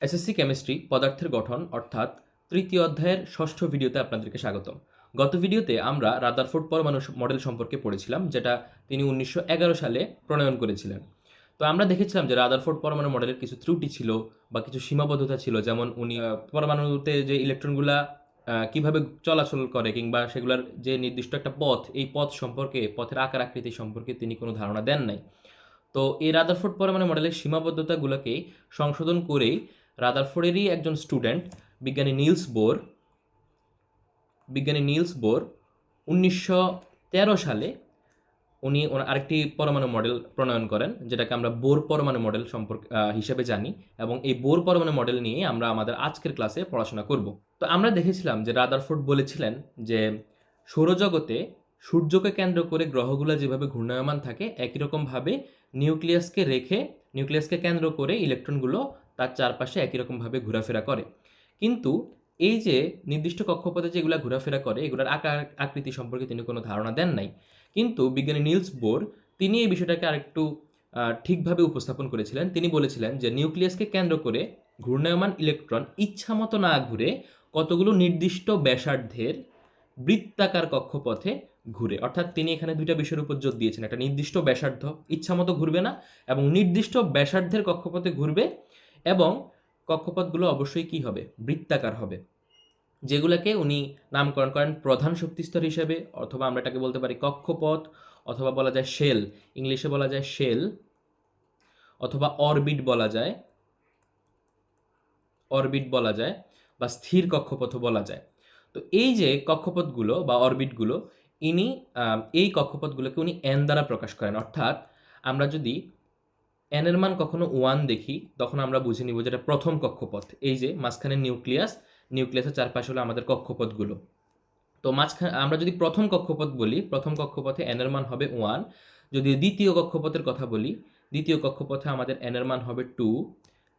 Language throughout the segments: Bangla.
এসএসসি কেমিস্ট্রি পদার্থের গঠন অর্থাৎ তৃতীয় অধ্যায়ের ষষ্ঠ ভিডিওতে আপনাদেরকে স্বাগতম। গত ভিডিওতে আমরা রাদারফোর্ড পরমাণু মডেল সম্পর্কে পড়েছিলাম, যেটা তিনি 1911 সালে প্রণয়ন করেছিলেন। তো আমরা দেখেছিলাম যে রাদারফোর্ড পরমাণু মডেলের কিছু ত্রুটি ছিল বা কিছু সীমাবদ্ধতা ছিল, যেমন উনি পরমাণুতে যে ইলেকট্রনগুলা কিভাবে চলাচল করে কিংবা সেগুলোর যে নির্দিষ্ট একটা পথ, এই পথ সম্পর্কে, পথের আকার আকৃতি সম্পর্কে তিনি কোনো ধারণা দেন নাই। তো এই রাদারফোর্ড পরমাণু মডেলের সীমাবদ্ধতাগুলোকে সংশোধন করেই রাদারফোর্ডেরই একজন স্টুডেন্ট বিজ্ঞানী নিলস বোর 1913 সালে উনি আরেকটি পরমাণু মডেল প্রণয়ন করেন, যেটাকে আমরা বোর পরমাণু মডেল সম্পর্কে হিসেবে জানি, এবং এই বোর পরমাণু মডেল নিয়ে আমরা আমাদের আজকের ক্লাসে পড়াশোনা করব। তো আমরা দেখেছিলাম যে রাদারফোর্ড বলেছিলেন যে সৌরজগতে সূর্যকে কেন্দ্র করে গ্রহগুলো যেভাবে ঘূর্ণায়মান থাকে, একই রকমভাবে নিউক্লিয়াসকে কেন্দ্র করে ইলেকট্রনগুলো তার চারপাশে একই রকমভাবে ঘোরাফেরা করে। কিন্তু এই যে নির্দিষ্ট কক্ষপথে যেগুলো ঘোরাফেরা করে, এগুলোর আকার আকৃতি সম্পর্কে তিনি কোনো ধারণা দেন নাই। কিন্তু বিজ্ঞানী নিলস বোর তিনি এই বিষয়টাকে আরেকটু ঠিকভাবে উপস্থাপন করেছিলেন। তিনি বলেছিলেন যে নিউক্লিয়াসকে কেন্দ্র করে ঘূর্ণায়মান ইলেকট্রন ইচ্ছামতো না ঘুরে কতগুলো নির্দিষ্ট ব্যাসার্ধের বৃত্তাকার কক্ষপথে ঘুরে। অর্থাৎ তিনি এখানে দুইটা বিষয়ের উপর জোর দিয়েছেন, একটা নির্দিষ্ট ব্যাসার্ধ ইচ্ছামতো ঘুরবে না, এবং নির্দিষ্ট ব্যাসার্ধের কক্ষপথে ঘুরবে, এবং কক্ষপথগুলো অবশ্যই কি হবে, বৃত্তাকার হবে, যেগুলোকে উনি নামকরণ করেন প্রধান শক্তিস্তর হিসেবে, অথবা আমরা এটাকে বলতে পারি কক্ষপথ, অথবা বলা যায় শেল, ইংলিশে বলা যায় শেল, অথবা অরবিট বলা যায়, বা স্থির কক্ষপথও বলা যায়। তো এই যে কক্ষপথগুলো বা অরবিটগুলো, ইনি এই কক্ষপথগুলোকে উনি এন দ্বারা প্রকাশ করেন। অর্থাৎ আমরা যদি এন এর মান কখনো 1 দেখি, তখন আমরা বুঝে নিব যেটা প্রথম কক্ষপথ। এই যে মাঝখানে নিউক্লিয়াসের চারপাশে হলো আমাদের কক্ষপথগুলো। তো মাঝখানে আমরা যদি প্রথম কক্ষপথ বলি, প্রথম কক্ষপথে এন এর মান হবে 1। যদি দ্বিতীয় কক্ষপথের কথা বলি, দ্বিতীয় কক্ষপথে আমাদের এন এর মান হবে 2।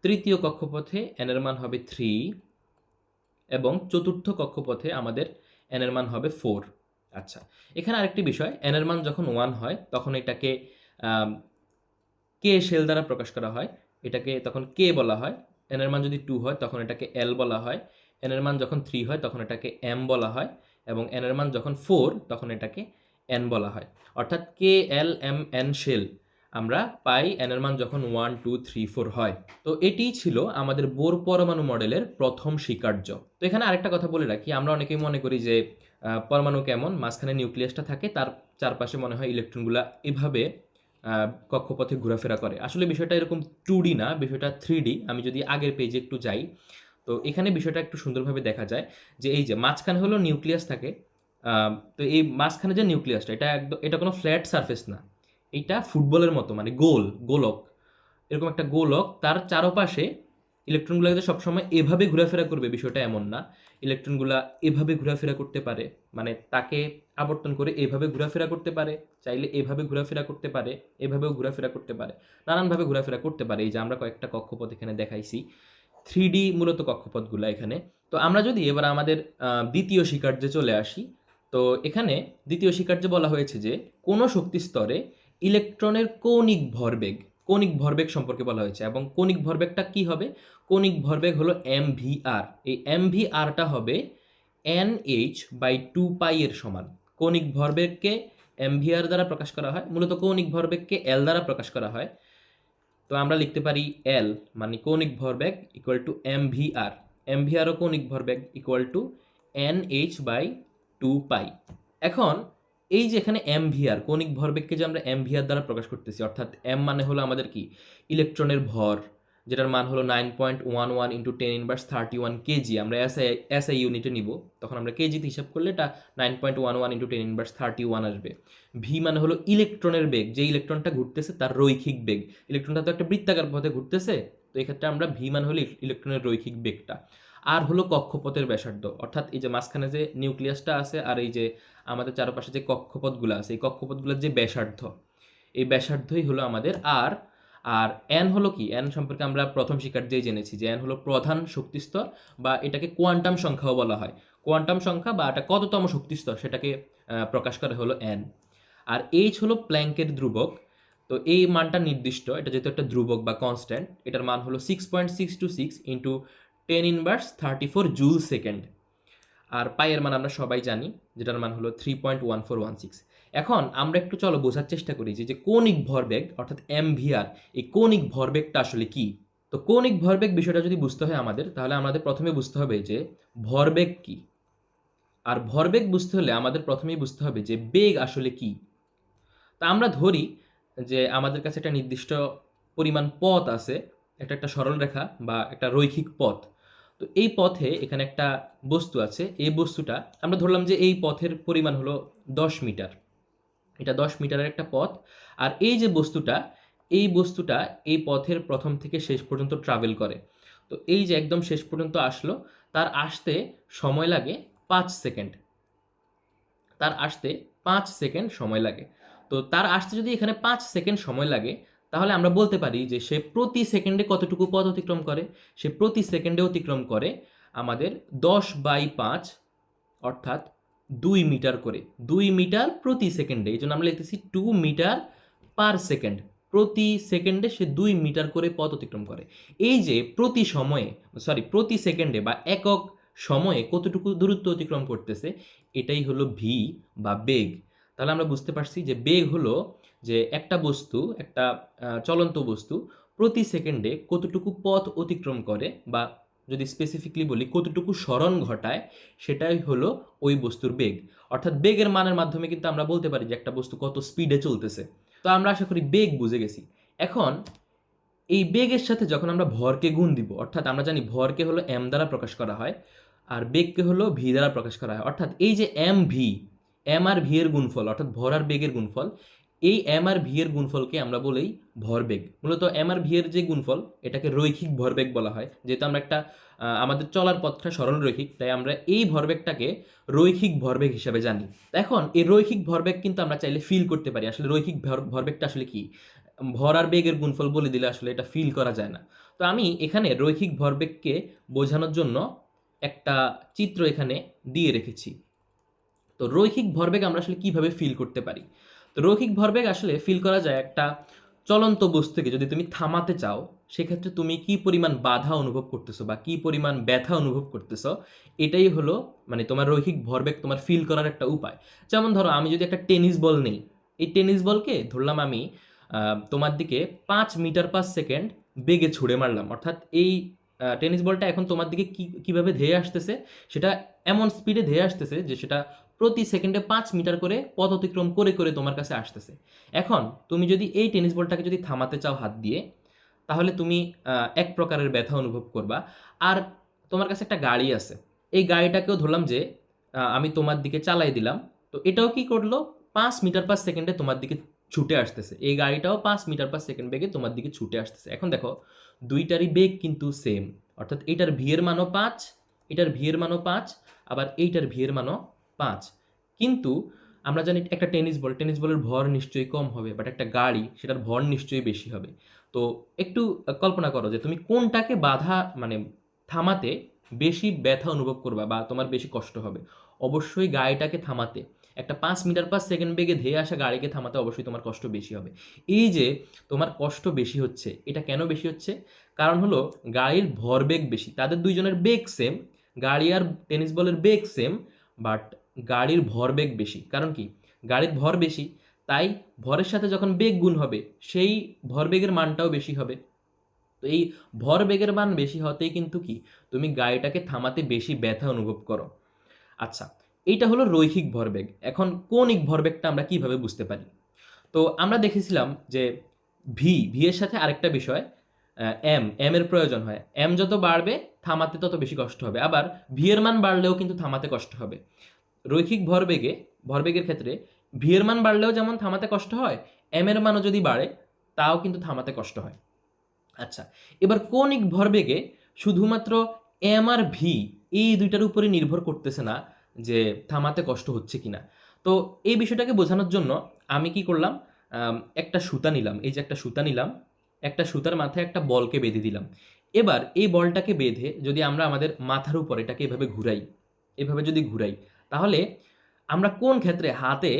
তৃতীয় কক্ষপথে এন এর মান হবে 3, এবং চতুর্থ কক্ষপথে আমাদের এন এর মান হবে 4। আচ্ছা, এখানে আরেকটি বিষয়, এন এর মান যখন 1 হয় তখন এটাকে কে শেল দ্বারা প্রকাশ করা হয়, এটাকে তখন কে বলা হয়। এন এর মান যদি 2 হয় তখন এটাকে এল বলা হয়। এন এর মান যখন 3 হয় তখন এটাকে এম বলা হয়, এবং এন এর মান যখন 4 তখন এটাকে এন বলা হয়। অর্থাৎ কে এল এম এন শেল আমরা পাই এন এর মান যখন 1 2 3 4 হয়। তো এটিই ছিল আমাদের বোর পরমাণু মডেলের প্রথম স্বীকার্য। তো এখানে আরেকটা কথা বলে রাখি, আমরা অনেকেই মনে করি যে পরমাণু কেমন, মাঝখানে নিউক্লিয়াসটা থাকে, তার চারপাশে মনে হয় ইলেকট্রনগুলা এভাবে কক্ষপথে ঘোরাফেরা করে। আসলে বিষয়টা এরকম 2D না, বিষয়টা 3D। আমি যদি আগের পেজে একটু যাই, তো এখানে বিষয়টা একটু সুন্দরভাবে দেখা যায় যে এই যে মাঝখানে হলো নিউক্লিয়াস থাকে। তো এই মাঝখানে যে নিউক্লিয়াসটা, এটা কোনো ফ্ল্যাট সারফেস না, এইটা ফুটবলের মতো, মানে গোলক, এরকম একটা গোলক। তার চারপাশে ইলেকট্রনগুলো যে সবসময় এভাবে ঘোরাফেরা করবে বিষয়টা এমন না। ইলেকট্রনগুলা এভাবে ঘোরাফেরা করতে পারে, মানে তাকে আবর্তন করে এভাবে ঘোরাফেরা করতে পারে, চাইলে এভাবে ঘোরাফেরা করতে পারে, এভাবেও ঘোরাফেরা করতে পারে, নানানভাবে ঘোরাফেরা করতে পারে। এই যে আমরা কয়েকটা কক্ষপথ এখানে দেখাইছি, 3D মূলত কক্ষপথগুলো এখানে। তো আমরা যদি এবার আমাদের দ্বিতীয় স্বীকার্যে চলে আসি, তো এখানে দ্বিতীয় স্বীকার্যে বলা হয়েছে যে কোনো শক্তি স্তরে ইলেকট্রনের কৌণিক ভরবেগ সম্পর্কে বলা হয়েছে, এবং কৌণিক ভরবেগটা কি হবে? কৌণিক ভরবেগ হলো mvr। এই mvrটা হবে nh/2π এর সমান। কৌণিক ভরবেগকে mvr দ্বারা প্রকাশ করা হয়, মূলত কৌণিক ভরবেগকে l দ্বারা প্রকাশ করা হয়। তো আমরা লিখতে পারি l মানে কৌণিক ভরবেগ ইকুয়াল টু mvr, mvrও কৌণিক ভরবেগ ইকুয়াল টু nh/2π। এখন এই যে এখানে mvr, কৌণিক ভরবেগকে যে আমরা mvr দ্বারা প্রকাশ করতেছি, অর্থাৎ m মানে হলো আমাদের কি, ইলেকট্রনের ভর, যেটার মান হলো 9.11 ইন্টু 10⁻31 কেজি। আমরা এসআই ইউনিটে নিব, তখন আমরা কেজিতে হিসাব করলে এটা 9.11 ইন্টু 10⁻31 আসবে। ভি মানে হলো ইলেকট্রনের বেগ, যে ইলেকট্রনটা ঘুরতেছে তার রৈখিক বেগ। ইলেকট্রনটা তো একটা বৃত্তাকার পথে ঘুরতেছে, তো এক্ষেত্রে আমরা ভি মানে হলো ইলেকট্রনের রৈখিক বেগটা। আর হলো কক্ষপথের ব্যাসার্ধ, অর্থাৎ এই যে মাঝখানে যে নিউক্লিয়াসটা আছে আর এই যে আমাদের চারপাশে যে কক্ষপথগুলো আছে, এই কক্ষপথগুলোর যে ব্যাসার্ধ, এই ব্যাসার্ধই হলো আমাদের আর। আর এন হলো কি, এন সম্পর্কে আমরা প্রথম স্বীকার্যেই জেনেছি যে এন হলো প্রধান শক্তিস্তর, বা এটাকে কোয়ান্টাম সংখ্যাও বলা হয়। কোয়ান্টাম সংখ্যা বা এটা কততম শক্তিস্তর সেটাকে প্রকাশ করা হলো এন। আর এইচ হলো প্ল্যাঙ্কের ধ্রুবক। তো এই মানটা নির্দিষ্ট, এটা যেহেতু একটা ধ্রুবক বা কনস্ট্যান্ট, এটার মান হলো 6.626 ইন্টু 10⁻34 জুল সেকেন্ড। আর পাইয়ের মান আমরা সবাই জানি, যেটার মান হলো 3.1416। এখন আমরা একটু চলো বোঝার চেষ্টা করি যে কৌণিক ভরবেগ অর্থাৎ এমভিআর, এই কৌণিক ভরবেগটা আসলে কি। তো কৌণিক ভরবেগ বিষয়টা যদি বুঝতে হয় আমাদের, তাহলে আমাদের প্রথমে বুঝতে হবে যে ভরবেগ কি। আর ভরবেগ বুঝতে হলে আমাদের প্রথমেই বুঝতে হবে যে বেগ আসলে কি। তা আমরা ধরি যে আমাদের কাছে একটা নির্দিষ্ট পরিমাণ পথ আছে, একটা একটা সরল রেখা বা একটা রৈখিক পথ। তো এই পথে এখানে একটা বস্তু আছে, এই বস্তুটা আমরা ধরলাম যে এই পথের পরিমাণ হলো 10 মিটার। এটা 10 মিটারের একটা পথ। আর এই যে বস্তুটা, এই বস্তুটা এই পথের প্রথম থেকে শেষ পর্যন্ত ট্রাভেল করে। তো এই যে একদম শেষ পর্যন্ত আসলো, তার আসতে সময় লাগে 5 সেকেন্ড। তার আসতে 5 সেকেন্ড সময় লাগে। তো তার আসতে যদি এখানে 5 সেকেন্ড সময় লাগে, তাহলে আমরা বলতে পারি যে সে প্রতি সেকেন্ডে কতটুকু পথ অতিক্রম করে। সে প্রতি সেকেন্ডে অতিক্রম করে আমাদের 10/5, অর্থাৎ 2 মিটার করে। 2 মিটার প্রতি সেকেন্ডে, এই জন্য আমরা লিখতেছি 2 মিটার/সেকেন্ড। প্রতি সেকেন্ডে সে 2 মিটার করে পথ অতিক্রম করে। এই যে প্রতি সেকেন্ডে বা একক সময়ে কতটুকু দূরত্ব অতিক্রম করতেছে, এটাই হলো ভি বা বেগ। তাহলে আমরা বুঝতে পারছি যে বেগ হলো যে একটা বস্তু, একটা চলন্ত বস্তু প্রতি সেকেন্ডে কতটুকু পথ অতিক্রম করে, বা যদি স্পেসিফিকলি বলি কতটুকু সরণ ঘটায়, সেটাই হলো ওই বস্তুর বেগ। অর্থাৎ বেগের মানের মাধ্যমে কিন্তু আমরা বলতে পারি যে একটা বস্তু কত স্পিডে চলতেছে। তো আমরা আশা করি বেগ বুঝে গেছি। এখন এই বেগের সাথে যখন আমরা ভরকে গুণ দিব, অর্থাৎ আমরা জানি ভরকে হলো এম দ্বারা প্রকাশ করা হয় আর বেগকে হলো ভি দ্বারা প্রকাশ করা হয়। অর্থাৎ এই যে এম আর ভি এর গুণফল, অর্থাৎ ভর আর বেগের গুণফল, এই এম আর ভি এর গুণফলকে আমরা বলেই ভরবেগ। মূলত এম আর ভি এর যে গুণফল, এটাকে রৈখিক ভরবেগ বলা হয়। যেহেতু আমরা একটা আমাদের চলার পথটা সরল রৈখিক, তাই আমরা এই ভরবেগটাকে রৈখিক ভরবেগ হিসাবে জানি। এখন এই রৈখিক ভরবেগ কিন্তু আমরা চাইলে ফিল করতে পারি। আসলে রৈখিক ভরবেগটা আসলে কি, ভর আর বেগের গুণফল বলে দিলে আসলে এটা ফিল করা যায় না। তো আমি এখানে রৈখিক ভরবেগকে বোঝানোর জন্য একটা চিত্র এখানে দিয়ে রেখেছি। তো রৈখিক ভরবেগ আমরা আসলে কিভাবে ফিল করতে পারি। তো রৈখিক ভরবেগ আসলে ফিল করা যায় একটা চলন্ত বস্তুকে যদি তুমি থামাতে চাও, সেক্ষেত্রে তুমি কি পরিমাণ বাধা অনুভব করতেছো বা কি পরিমাণ ব্যথা অনুভব করতেছো, এটাই হলো মানে তোমার রৈখিক ভরবেগ তোমার ফিল করার একটা উপায়। যেমন ধরো আমি যদি একটা টেনিস বল নেই, এই টেনিস বলকে ধরলাম আমি তোমার দিকে 5 মিটার/সেকেন্ড বেগে ছুড়ে মারলাম। অর্থাৎ এই টেনিস বলটা এখন তোমার দিকে কিভাবে ধেয়ে আসতেছে, সেটা এমন স্পিডে ধেয়ে আসতেছে যে সেটা প্রতি সেকেন্ডে 5 মিটার করে পথ অতিক্রম করে করে তোমার কাছে আসতেছে। এখন তুমি যদি এই টেনিস বলটাকে যদি থামাতে চাও হাত দিয়ে, তাহলে তুমি এক প্রকারের ব্যথা অনুভব করবা। আর তোমার কাছে একটা গাড়ি আছে, এই গাড়িটাকেও ধরলাম যে আমি তোমার দিকে চালাই দিলাম। তো এটাও কি করলো, 5 মিটার/সেকেন্ডে তোমার দিকে ছুটে আসতেছে। এই গাড়িটাও 5 মিটার/সেকেন্ড বেগে তোমার দিকে ছুটে আসতেছে। এখন দেখো দুইটারই বেগ কিন্তু সেম, অর্থাৎ এইটার ভি এর মানও 5, এটার ভি এর মানও 5, আবার এইটার ভি এর মানও 5। কিন্তু আমরা জানি একটা টেনিস বলের ভর নিশ্চয়ই কম হবে, বাট একটা গাড়ি সেটার ভর নিশ্চয়ই বেশি হবে। তো একটু কল্পনা করো যে তুমি কোনটাকে বাধা মানে থামাতে বেশি ব্যথা অনুভব করবা বা তোমার বেশি কষ্ট হবে। অবশ্যই গাড়িটাকে থামাতে, একটা 5 মিটার/সেকেন্ড বেগে ধেয়ে আসা গাড়িকে থামাতে অবশ্যই তোমার কষ্ট বেশি হবে। এই যে তোমার কষ্ট বেশি হচ্ছে, এটা কেন বেশি হচ্ছে? কারণ হলো গাড়ির ভরবেগ বেশি, তাদের দুইজনের বেগ সেম, গাড়ি আর টেনিস বলের বেগ সেম, বাট গাড়ির ভরবেগ বেশি। কারণ কি, গাড়ির ভর বেশি, তাই ভরের সাথে যখন বেগ গুণ হবে, সেই ভরবেগের মানটাও বেশি হবে। তো এই ভরবেগের মান বেশি হতেই কিন্তু কি তুমি গাড়িটাকে থামাতে বেশি ব্যথা অনুভব করো। আচ্ছা, এইটা হলো রৈখিক ভরবেগ। এখন কৌণিক ভরবেগটা আমরা কিভাবে বুঝতে পারি? তো আমরা দেখেছিলাম যে ভি এর সাথে আরেকটা বিষয়, এম এর প্রয়োজন হয়। এম যত বাড়বে থামাতে তত বেশি কষ্ট হবে, আবার ভি এর মান বাড়লেও কিন্তু থামাতে কষ্ট হবে। রৈখিক ভরবেগের ক্ষেত্রে ভি এর মান বাড়লেও যেমন থামাতে কষ্ট হয়, এম এর মানও যদি বাড়ে তাও কিন্তু থামাতে কষ্ট হয়। আচ্ছা, এবার কৌণিক ভরবেগে শুধুমাত্র এম আর ভি এই দুইটার উপরে নির্ভর করতেছে না যে থামাতে কষ্ট হচ্ছে কিনা। তো এই বিষয়টাকে বোঝানোর জন্য আমি কি করলাম, একটা সুতা নিলাম, এই যে একটা সুতা নিলাম, একটা সুতার মাথায় একটা বলকে বেঁধে দিলাম। এবার এই বলটাকে বেঁধে যদি আমরা আমাদের মাথার উপর এটাকে এভাবে ঘুরাই, এভাবে যদি ঘুরাই, তাহলে আমরা কোন ক্ষেত্রে হাতে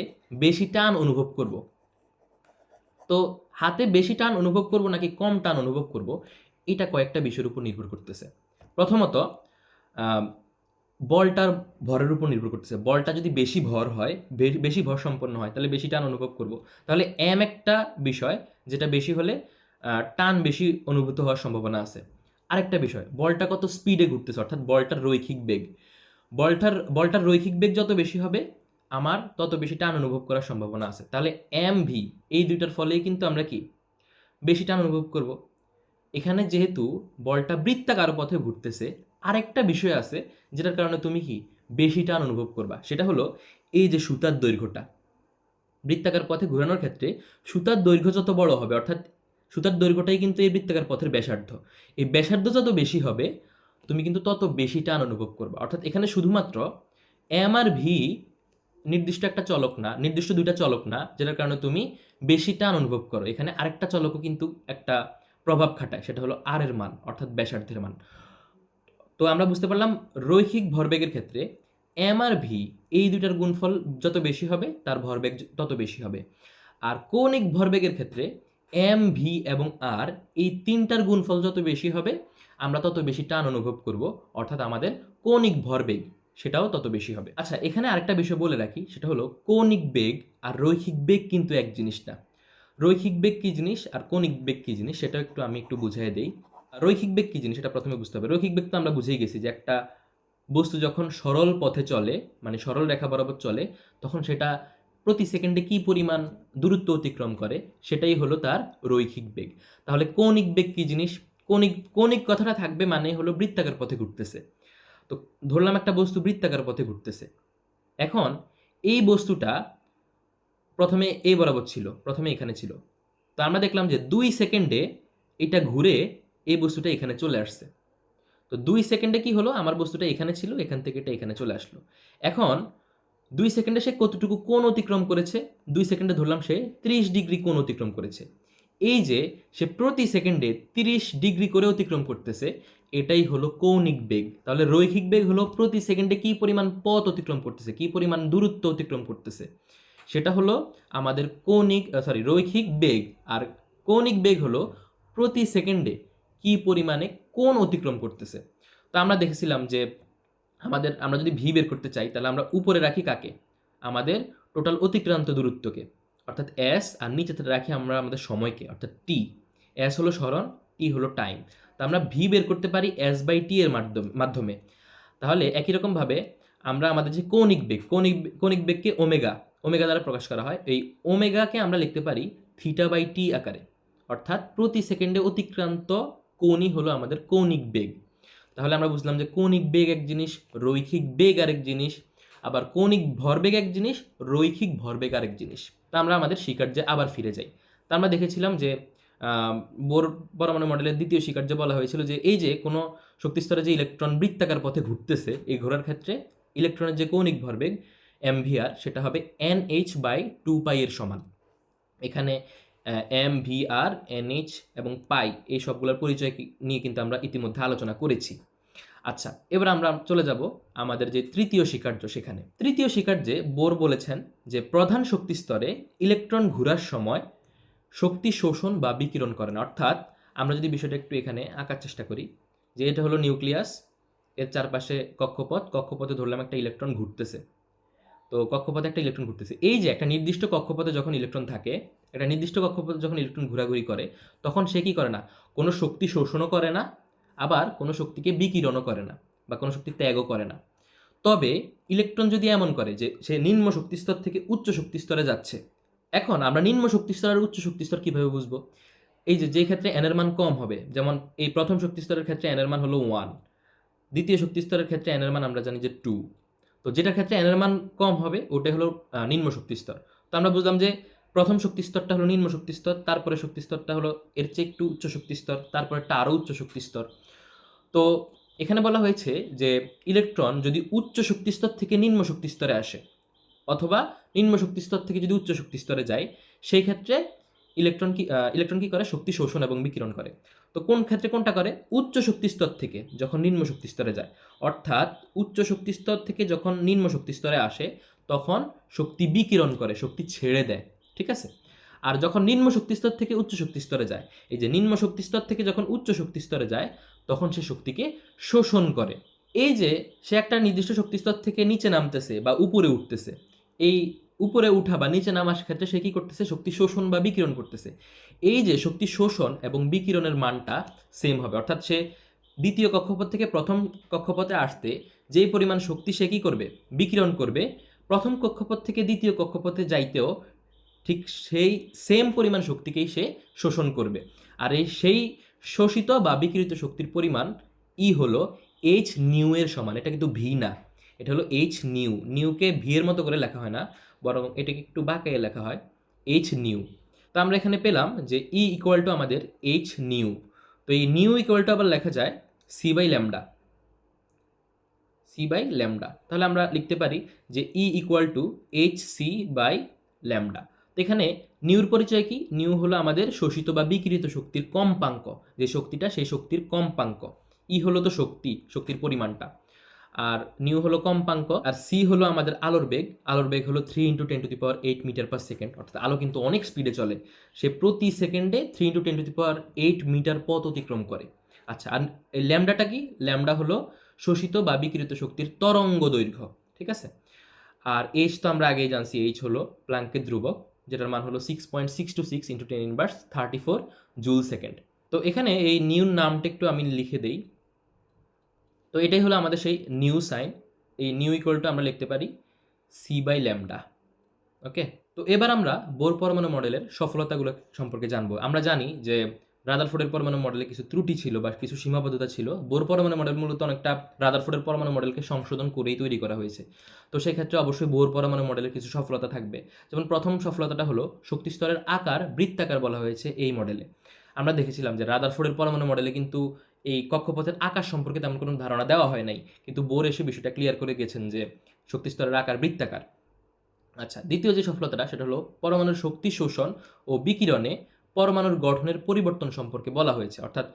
বেশি টান অনুভব করব? তো হাতে বেশি টান অনুভব করব নাকি কম টান অনুভব করব, এটা কয়েকটা বিষয়ের উপর নির্ভর করতেছে। প্রথমত বলটার ভরের উপর নির্ভর করতেছে। বলটা যদি বেশি ভর হয়, বেশি ভর সম্পন্ন হয়, তাহলে বেশি টান অনুভব করব। তাহলে একটা বিষয়, যেটা বেশি হলে টান বেশি অনুভূত হওয়ার সম্ভাবনা আছে। আরেকটা বিষয়, বলটা কত স্পিডে ঘুরতেছে, অর্থাৎ বলটার রৈখিক বেগ। বলটার রৈখিক বেগ যত বেশি হবে, আমার তত বেশি টান অনুভব করার সম্ভাবনা আছে। তাহলে এম ভি, এই দুইটার ফলেই কিন্তু আমরা কি বেশি টান অনুভব করব। এখানে যেহেতু বলটা বৃত্তাকার পথে ঘুরতেছে, আরেকটা বিষয় আছে যেটার কারণে তুমি কি বেশি টান অনুভব করবা, সেটা হলো এই যে সুতার দৈর্ঘ্যটা। বৃত্তাকার পথে ঘোরানোর ক্ষেত্রে সুতার দৈর্ঘ্য যত বড় হবে, অর্থাৎ সুতার দৈর্ঘ্যটাই কিন্তু এই বৃত্তাকার পথের ব্যাসার্ধ, এই ব্যাসার্ধ যত বেশি হবে তুমি কিন্তু তত বেশি টান অনুভব করবে। অর্থাৎ এখানে শুধুমাত্র এম আর ভি নির্দিষ্ট একটা চলক না, নির্দিষ্ট দুইটা চলক না যেটার কারণে তুমি বেশি টান অনুভব করো। এখানে আরেকটা চলকও কিন্তু একটা প্রভাব খাটায়, সেটা হলো আর এর মান, অর্থাৎ ব্যাসার্ধের মান। তো আমরা বুঝতে পারলাম রৈখিক ভরবেগের ক্ষেত্রে এম আর ভি, এই দুইটার গুণফল যত বেশি হবে তার ভরবেগ তত বেশি হবে। আর কৌণিক ভরবেগের ক্ষেত্রে এম ভি এবং আর, এই তিনটার গুণফল যত বেশি হবে আমরা তত বেশি টান অনুভব করব, অর্থাৎ আমাদের কৌণিক ভরবেগ সেটাও তত বেশি হবে। আচ্ছা, এখানে আরেকটা বিষয় বলে রাখি, সেটা হলো কৌণিক বেগ আর রৈখিক বেগ কিন্তু এক জিনিস না। রৈখিক বেগ কি জিনিস আর কৌণিক বেগ কি জিনিস সেটা আমি একটু বুঝিয়ে দেই। রৈখিক বেগ কি জিনিস এটা প্রথমে বুঝতে হবে। রৈখিক বেগ তো আমরা বুঝেই গেছি যে একটা বস্তু যখন সরল পথে চলে, মানে সরল রেখা বরাবর চলে, তখন সেটা প্রতি সেকেন্ডে কি পরিমাণ দূরত্ব অতিক্রম করে, সেটাই হলো তার রৈখিক বেগ। তাহলে কৌণিক বেগ কি জিনিস? কৌণিক কৌণিক কথাটা থাকবে মানে হলো বৃত্তাকার পথে ঘুরতেছে। তো ধরলাম একটা বস্তু বৃত্তাকার পথে ঘুরতেছে, এখন এই বস্তুটা প্রথমে এই বরাবর ছিল, প্রথমে এখানে ছিল। তো আমরা দেখলাম যে 2 সেকেন্ডে এটা ঘুরে এই বস্তুটা এখানে চলে আসছে। তো 2 সেকেন্ডে কি হলো, আমার বস্তুটা এখানে ছিল, এখান থেকে এটা এখানে চলে আসলো। এখন 2 সেকেন্ডে সে কতটুকু কোণ অতিক্রম করেছে? 2 সেকেন্ডে ধরলাম সে 30 ডিগ্রি কোণ অতিক্রম করেছে। এই যে সে প্রতি সেকেন্ডে 30 ডিগ্রি করে অতিক্রম করতেছে, এটাই হলো কৌণিক বেগ। তাহলে রৈখিক বেগ হলো প্রতি সেকেন্ডে কি পরিমাণ পথ অতিক্রম করতেছে, কি পরিমাণ দূরত্ব অতিক্রম করতেছে, সেটা হলো আমাদের রৈখিক বেগ। আর কৌণিক বেগ হলো প্রতি সেকেন্ডে কি পরিমাণে কোণ অতিক্রম করতেছে। তো আমরা দেখেছিলাম যে আমরা যদি ভি বের করতে চাই, তাহলে আমরা উপরে রাখি কাকে? আমাদের টোটাল অতিক্রান্ত দূরত্বকে, অর্থাৎ এস, আর নিচেতে রাখি আমরা আমাদের সময়কে, অর্থাৎ টি। এস হলো সরণ, টি হলো টাইম। তো আমরা ভি বের করতে পারি এস বাই টি এর মাধ্যমে। তাহলে একই রকমভাবে আমরা আমাদের যে কৌণিক বেগকে ওমেগা ওমেগা দ্বারা প্রকাশ করা হয়, এই ওমেগাকে আমরা লিখতে পারি থিটা বাই টি আকারে। অর্থাৎ প্রতি সেকেন্ডে অতিক্রান্ত কোণই হলো আমাদের কৌণিক বেগ। তাহলে আমরা বুঝলাম যে কৌণিক বেগ এক জিনিস, রৈখিক বেগ আরেক জিনিস, আবার কৌণিক ভরবেগ এক জিনিস, রৈখিক ভরবেগ আরেক জিনিস। তা আমরা আমাদের শিকার্যে আবার ফিরে যাই। তা আমরা দেখেছিলাম যে বোর পরমাণু মডেলের দ্বিতীয় শিকার্যে বলা হয়েছিল যে এই যে কোনো শক্তিস্তরে যে ইলেকট্রন বৃত্তাকার পথে ঘুরতেছে, এই ঘোরার ক্ষেত্রে ইলেকট্রনের যে কৌণিক ভরবেগ mvr, সেটা হবে nh বাই 2 পাই এর সমান। এখানে mvr, nh এবং পাই এই সবগুলোর পরিচয় নিয়ে কিন্তু আমরা ইতিমধ্যে আলোচনা করেছি। আচ্ছা, এবার আমরা চলে যাব আমাদের যে তৃতীয় শিকার্য সেখানে। তৃতীয় শিকার্যে বোর বলেছেন যে প্রধান শক্তি স্তরে ইলেকট্রন ঘোরার সময় শক্তি শোষণ বা বিকিরণ করে না। অর্থাৎ আমরা যদি বিষয়টা একটু এখানে আঁকার চেষ্টা করি, যে এটা হলো নিউক্লিয়াস, এর চারপাশে কক্ষপথ, কক্ষপথে ধরলাম একটা ইলেকট্রন ঘুরতেছে। তো কক্ষপথে একটা ইলেকট্রন ঘুরতেছে, এই যে একটা নির্দিষ্ট কক্ষপথে যখন ইলেকট্রন থাকে, একটা নির্দিষ্ট কক্ষপথে যখন ইলেকট্রন ঘোরাঘুরি করে, তখন সে কি করে না, কোনো শক্তি শোষণও করে না, আবার কোনো শক্তিকে বিকিরণও করে না, বা কোনো শক্তি ত্যাগও করে না। তবে ইলেকট্রন যদি এমন করে যে সে নিম্ন শক্তিস্তর থেকে উচ্চ শক্তিস্তরে যাচ্ছে, এখন আমরা নিম্ন শক্তিস্তর আর উচ্চ শক্তিস্তর কিভাবে বুঝবো? এই যে ক্ষেত্রে এন এর মান কম হবে, যেমন এই প্রথম শক্তিস্তরের ক্ষেত্রে এন এর মান হলো 1, দ্বিতীয় শক্তিস্তরের ক্ষেত্রে এন এর মান আমরা জানি যে 2। তো যেটার ক্ষেত্রে এন এর মান কম হবে ওটাই হলো নিম্ন শক্তিস্তর। তো আমরা বুঝলাম যে প্রথম শক্তিস্তরটা হলো নিম্ন শক্তিস্তর, তারপরে শক্তিস্তরটা হলো এর চেয়ে একটু উচ্চ শক্তিস্তর, তারপরেটা আরও উচ্চ শক্তিস্তর। তো এখানে বলা হয়েছে যে ইলেকট্রন যদি উচ্চ শক্তিস্তর থেকে নিম্ন শক্তিস্তরে আসে, অথবা নিম্ন শক্তিস্তর থেকে যদি উচ্চ শক্তিস্তরে যায়, সেই ক্ষেত্রে ইলেকট্রন কি করে? শক্তি শোষণ এবং বিকিরণ করে। তো কোন ক্ষেত্রে কোনটা করে? উচ্চ শক্তিস্তর থেকে যখন নিম্ন শক্তিস্তরে যায়, অর্থাৎ উচ্চ শক্তিস্তর থেকে যখন নিম্ন শক্তিস্তরে আসে তখন শক্তি বিকিরণ করে, শক্তি ছেড়ে দেয়। ঠিক আছে? আর যখন নিম্ন শক্তি স্তর থেকে উচ্চ শক্তি স্তরে যায়, এই যে নিম্ন শক্তি স্তর থেকে যখন উচ্চ শক্তি স্তরে যায় তখন সে শক্তিকে শোষণ করে। এই যে সে একটা নির্দিষ্ট শক্তি স্তর থেকে নিচে নামতেছে বা উপরে উঠতেছে, এই উপরে উঠা বা নিচে নামার ক্ষেত্রে সে কি করতেছে? শক্তি শোষণ বা বিকিরণ করতেছে। এই যে শক্তি শোষণ এবং বিকিরণের মানটা সেম হবে, অর্থাৎ সে দ্বিতীয় কক্ষপথ থেকে প্রথম কক্ষপথে আসতে যেই পরিমাণ শক্তি সে কি করবে? বিকিরণ করবে, প্রথম কক্ষপথ থেকে দ্বিতীয় কক্ষপথে যাইতেও ঠিক সেই সেম পরিমাণ শক্তিকেই সে শোষণ করবে। আর সেই শোষিত বা বিকিরিত শক্তির পরিমাণ ই হলো এইচ নিউ এর সমান। এটা কিন্তু ভি না, এটা হলো এইচ নিউ। নিউকে ভি এর মতো করে লেখা হয় না, বরং এটাকে একটু বাঁকায়ে লেখা হয় এইচ নিউ। তো আমরা এখানে পেলাম যে ই ইকুয়াল টু আমাদের এইচ নিউ। তো এই নিউ ইকুয়াল টু আবার লেখা যায় C by lambda, C by lambda. তাহলে আমরা লিখতে পারি যে E equal to H C by lambda. তো এখানে নিউর পরিচয় কি? নিউ হলো আমাদের শোষিত বা বিকিরিত শক্তির কম্পাঙ্ক, যে শক্তিটা সেই শক্তির কম্পাঙ্ক। ই হলো তো শক্তি, শক্তির পরিমাণটা, আর নিউ হলো কম্পাঙ্ক, আর সি হলো আমাদের আলোর বেগ। আলোর বেগ হলো 3 × 10⁸ মিটার পার সেকেন্ড, অর্থাৎ আলো কিন্তু অনেক স্পিডে চলে, সে প্রতি সেকেন্ডে 3 × 10⁸ মিটার পথ অতিক্রম করে। আচ্ছা, আর এই ল্যামডাটা কি? ল্যামডা হলো শোষিত বা বিকিরিত শক্তির তরঙ্গ দৈর্ঘ্য, ঠিক আছে। আর এইচ তো আমরা আগেই জানছি, এইচ হলো প্ল্যাঙ্কের ধ্রুবক, যেটার মান হলো 6.626 × 10⁻34 জুল সেকেন্ড। তো এখানে এই নিউ নামটা একটু আমি লিখে দেই। তো এটাই হলো আমাদের সেই নিউ সাইন। এই নিউ ইকুয়াল টু আমরা লিখতে পারি সি বাই ল্যামডা। ওকে, তো এবার আমরা বোর পরমাণু মডেলের সফলতাগুলো সম্পর্কে জানবো। আমরা জানি যে রাদারফোর্ডের পরমাণু মডেলে কিছু ত্রুটি ছিল বা কিছু সীমাবদ্ধতা ছিল। বোর পরমাণু মডেল মূলত অনেকটা রাদারফোর্ডের পরমাণু মডেলকে সংশোধন করেই তৈরি করা হয়েছে। তো সেই ক্ষেত্রে অবশ্যই বোর পরমাণু মডেলের কিছু সফলতা থাকবে। যেমন প্রথম সফলতাটা হলো শক্তিস্তরের আকার বৃত্তাকার বলা হয়েছে এই মডেলে। আমরা দেখেছিলাম যে রাদারফোর্ডের পরমাণু মডেলে কিন্তু এই কক্ষপথের আকার সম্পর্কে তেমন কোনো ধারণা দেওয়া হয় নাই, কিন্তু বোর এসে বিষয়টা ক্লিয়ার করে গেছেন যে শক্তিস্তরের আকার বৃত্তাকার। আচ্ছা, দ্বিতীয় যে সফলতাটা সেটা হলো পরমাণুর শক্তি শোষণ ও বিকিরণে পরমাণুর গঠনের পরিবর্তন সম্পর্কে বলা হয়েছে। অর্থাৎ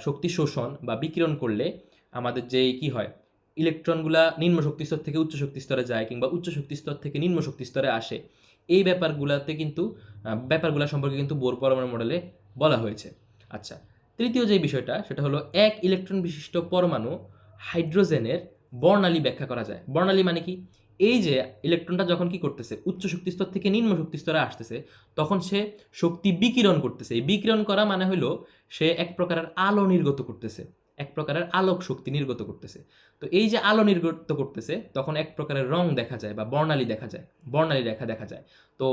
শক্তি শোষণ বা বিকিরণ করলে আমাদের যে কি হয়, ইলেকট্রনগুলা নিম্ন শক্তি স্তর থেকে উচ্চ শক্তি স্তরে যায় কিংবা উচ্চ শক্তি স্তর থেকে নিম্ন শক্তি স্তরে আসে, এই ব্যাপারগুলাতে কিন্তু ব্যাপারগুলা সম্পর্কে কিন্তু বোর পরমাণু মডেলে বলা হয়েছে। আচ্ছা, তৃতীয় যে বিষয়টা সেটা হলো এক ইলেকট্রন বিশিষ্ট পরমাণু হাইড্রোজেনের বর্ণালী ব্যাখ্যা করা যায়। বর্ণালী মানে কি? এই যে ইলেকট্রনটা যখন কি করতেছে, উচ্চ শক্তি স্তর থেকে নিম্ন শক্তি স্তরে আসতেছে, তখন সে শক্তি বিকিরণ করতেছে। এই বিকিরণ করা মানে হলো সে এক প্রকারের আলো নির্গত করতেছে, এক প্রকারের আলোক শক্তি নির্গত করতেছে। তো এই যে আলো নির্গত করতেছে তখন এক প্রকারের রং দেখা যায় বা বর্ণালী দেখা যায়, বর্ণালী রেখা দেখা যায়। তো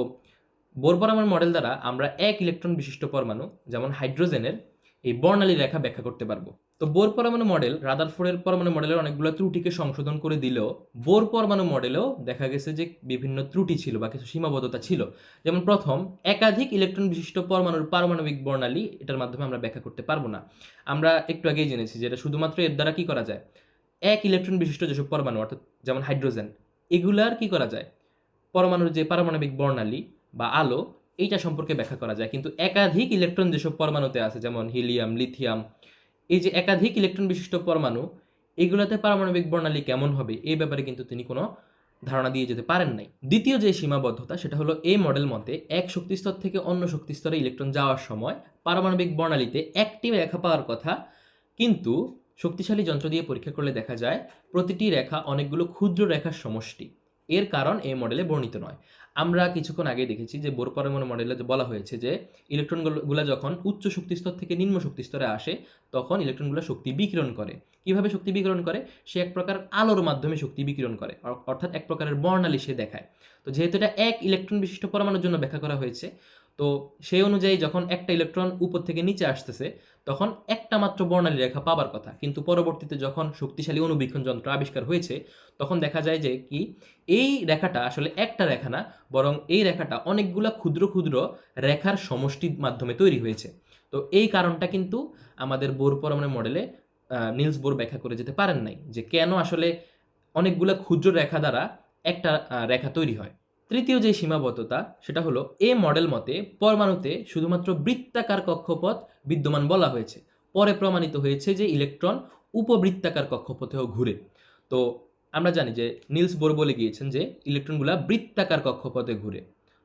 বোর পরমাণু মডেল দ্বারা আমরা এক ইলেকট্রন বিশিষ্ট পরমাণু যেমন হাইড্রোজেনের এই বর্ণালী রেখা ব্যাখ্যা করতে পারবো। তো বোর পরমাণু মডেল রাদারফোর্ডের পরমাণু মডেলের অনেকগুলো ত্রুটিকে সংশোধন করে দিলেও বোর পরমাণু মডেলেও দেখা গেছে যে বিভিন্ন ত্রুটি ছিল বা কিছু সীমাবদ্ধতা ছিল। যেমন প্রথম, একাধিক ইলেকট্রন বিশিষ্ট পরমাণুর পারমাণবিক বর্ণালী এটার মাধ্যমে আমরা ব্যাখ্যা করতে পারবো না। আমরা একটু আগেই জেনেছি যে এটা শুধুমাত্র এর দ্বারা কি করা যায়, এক ইলেকট্রন বিশিষ্ট যেসব পরমাণু অর্থাৎ যেমন হাইড্রোজেন, এগুলার কি করা যায়, পরমাণুর যে পারমাণবিক বর্ণালী বা আলো এইটা সম্পর্কে ব্যাখ্যা করা যায়। কিন্তু একাধিক ইলেকট্রন যেসব পরমাণুতে আছে যেমন হিলিয়াম, লিথিয়াম, এই যে একাধিক ইলেকট্রন বিশিষ্ট পরমাণু, এগুলোতে পারমাণবিক বর্ণালী কেমন হবে এই ব্যাপারে কিন্তু তিনি কোনো ধারণা দিয়ে যেতে পারেন নাই। দ্বিতীয় যে সীমাবদ্ধতা সেটা হলো এই মডেল মতে এক শক্তিস্তর থেকে অন্য শক্তিস্তরে ইলেকট্রন যাওয়ার সময় পারমাণবিক বর্ণালীতে একটি রেখা পাওয়ার কথা, কিন্তু শক্তিশালী যন্ত্র দিয়ে পরীক্ষা করলে দেখা যায় প্রতিটি রেখা অনেকগুলো ক্ষুদ্র রেখার সমষ্টি। এর কারণ এই মডেলে বর্ণিত নয়। আমরা কিছুক্ষণ আগে দেখেছি যে বোর পরমাণু মডেলে বলা হয়েছে যে ইলেকট্রনগুলো যখন উচ্চ শক্তিস্তর থেকে নিম্ন শক্তিস্তরে আসে তখন ইলেকট্রনগুলো শক্তি বিকিরণ করে। কিভাবে শক্তি বিকিরণ করে? সে এক প্রকার আলোর মাধ্যমে শক্তি বিকিরণ করে, অর্থাৎ এক প্রকারের বর্ণালী সে দেখায়। তো যেহেতু এটা এক ইলেকট্রন বিশিষ্ট পরমাণুর জন্য ব্যাখ্যা করা হয়েছে, তো সেই অনুযায়ী যখন একটা ইলেকট্রন উপর থেকে নিচে আসতেছে তখন একটা মাত্র বর্ণালী রেখা পাবার কথা, কিন্তু পরবর্তীতে যখন শক্তিশালী অণুবীক্ষণ যন্ত্র আবিষ্কার হয়েছে তখন দেখা যায় যে কি এই রেখাটা আসলে একটা রেখা না, বরং এই রেখাটা অনেকগুলা ক্ষুদ্র ক্ষুদ্র রেখার সমষ্টির মাধ্যমে তৈরি হয়েছে। তো এই কারণটা কিন্তু আমাদের বোর পরমাণু মডেলে নিলস বোর ব্যাখ্যা করে যেতে পারেন নাই, যে কেন আসলে অনেকগুলা ক্ষুদ্র রেখা দ্বারা একটা রেখা তৈরি হয়। তৃতীয় যে সীমাবদ্ধতা সেটা হলো এ মডেল মতে পরমাণুতে শুধুমাত্র বৃত্তাকার কক্ষপথ বিদ্যমান বলা হয়েছে। পরে প্রমাণিত হয়েছে যে ইলেকট্রন উপবৃত্তাকার কক্ষপথেও ঘুরে। তো আমরা জানি যে নিলস বোর বলে গিয়েছেন যে ইলেকট্রনগুলা বৃত্তাকার কক্ষপথে ঘুরে।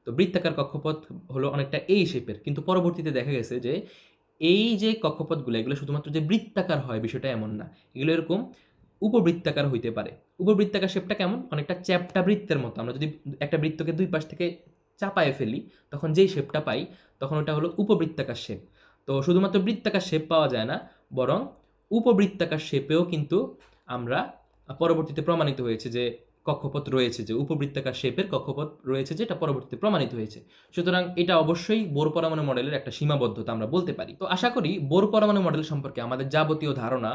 তো বৃত্তাকার কক্ষপথ হলো অনেকটা এই শেপের, কিন্তু পরবর্তীতে দেখা গেছে যে এই যে কক্ষপথগুলো এগুলো শুধুমাত্র যে বৃত্তাকার হয় বিষয়টা এমন না, এগুলো এরকম উপবৃত্তাকার হইতে পারে। উপবৃত্তাকার শেপটা কেমন? অনেকটা চ্যাপ্টা বৃত্তের মতো। আমরা যদি একটা বৃত্তকে দুই পাশ থেকে চাপায়ে ফেলি তখন যেই শেপটা পাই তখন ওটা হলো উপবৃত্তাকার শেপ। তো শুধুমাত্র বৃত্তাকার শেপ পাওয়া যায় না, বরং উপবৃত্তাকার শেপেও কিন্তু আমরা পরবর্তীতে প্রমাণিত হয়েছে যে কক্ষপথ রয়েছে, যে উপবৃত্তাকার শেপের কক্ষপথ রয়েছে, যেটা পরবর্তীতে প্রমাণিত হয়েছে। সুতরাং এটা অবশ্যই বোর পরমাণু মডেলের একটা সীমাবদ্ধতা আমরা বলতে পারি। তো আশা করি বোর পরমাণু মডেল সম্পর্কে আমাদের যাবতীয় ধারণা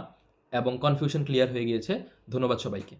এবং কনফিউশন ক্লিয়ার হয়ে গিয়েছে। ধন্যবাদ সবাইকে।